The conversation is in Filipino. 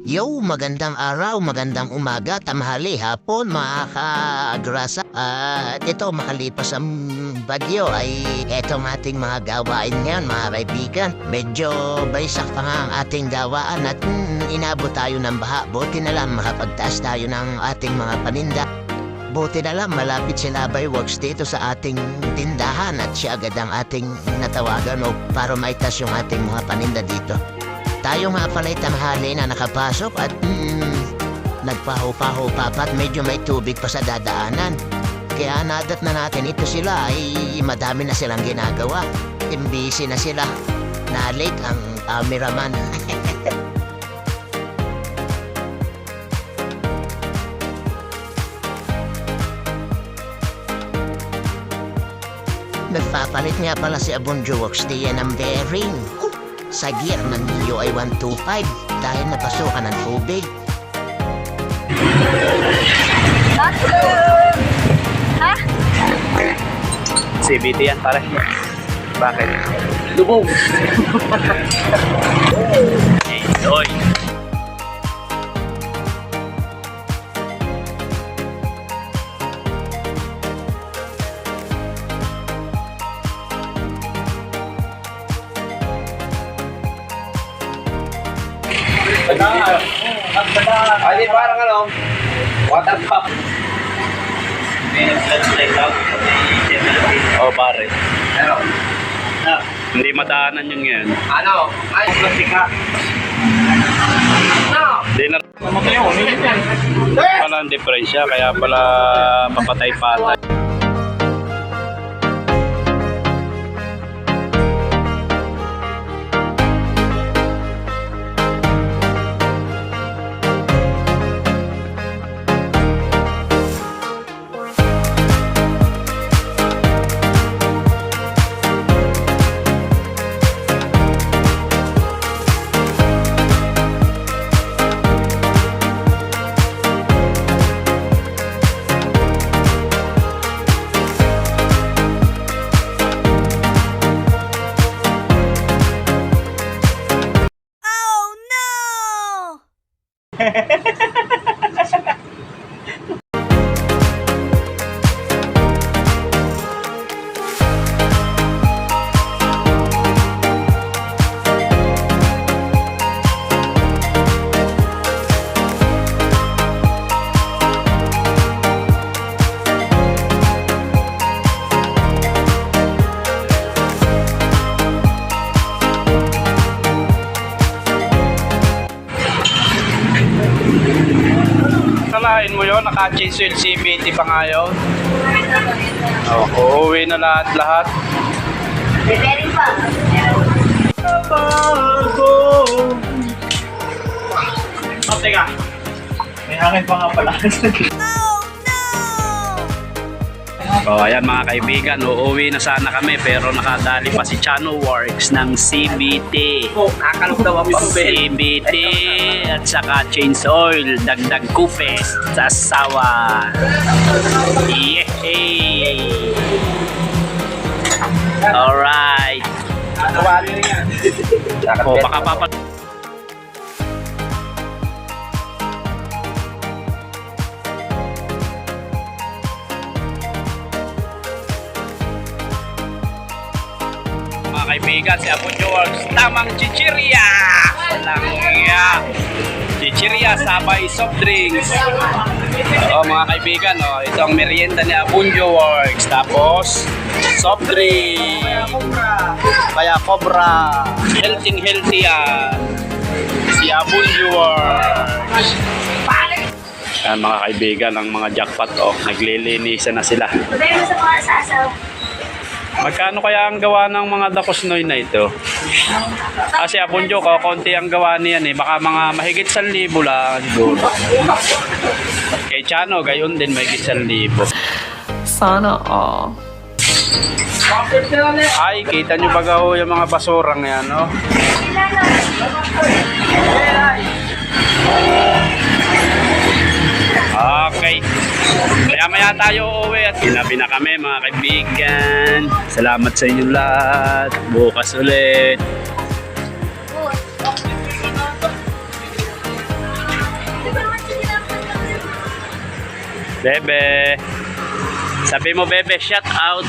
Yo, magandang araw, magandang umaga, tamahali, hapon, mga ka-agrasa. At ito, makalipas ang bagyo ay etong ating mga gawain ngayon, mga kaibigan. Medyo baysak pa nga ang ating gawaan at inabot tayo ng baha. Buti na lang makapagtaas tayo ng ating mga paninda. Buti na lang malapit si Labay Works dito sa ating tindahan at siya agad ang ating natawagan para maitas yung ating mga paninda dito. Tayo nga pala'y tanghali na nakapasok at nagpaho-paho papat medyo may tubig pa sa dadaanan. Kaya nadat na natin ito sila ay madami na silang ginagawa. Imbisi na sila. Na-late ang cameraman. Nagpapalit nga pala si Abunjo Works diyan ng bearing. Sa gear ng Neo ay 125 dahil napasukan ng tubig. Ha? CBT yan pare. Bakit? Lubog. Enjoy! Ay, parang ano? Water pump. Oh pare. Ano? Hindi madaanan yun ngayon. Ano? Ay, plastic ka. Ano? Hindi na pala ang diferensya kaya pala papatay-patay. Kalahin mo yun, naka-change oil CBT pa nga yun. Uuwi na lahat-lahat. Repairing pa. Oh, teka. May hangin pa nga pala. Oh, ayan mga kaibigan, uuwi na sana kami pero nakadali pa si Chano Works ng CBT. Kakalog daw ang pambel. CBT at saka change oil, dagdag kupe sa sawa. Yehey! Alright. Nakawali rin yan. O, baka papag... Mga kaibigan, si Abunjo Works, tamang chichirya! Walang iya! Chichirya, sabay soft drinks. O mga kaibigan, ito ang merienda ni Abunjo Works. Tapos, soft drink. Kaya Cobra. Healthy yan. Si Abunjo Works. Yan mga kaibigan, ang mga jackpot, naglilinisan na sila. Sabi mo sa mga sasaw. Magkano kaya ang gawa ng mga dakosnoy na ito? Kasi Abunjo ko, konti ang gawa niyan baka mga mahigit 1,000 lang siguro. Kay Chano, gayon din mahigit 1,000. Sana all. Ay, kita nyo ba yung mga basurang yan, no? Okay. Maya-maya tayo uuwi at ginabi na kami mga kaibigan. Salamat sa inyo lahat. Bukas ulit. Bebe. Sabi mo, Bebe, shout out.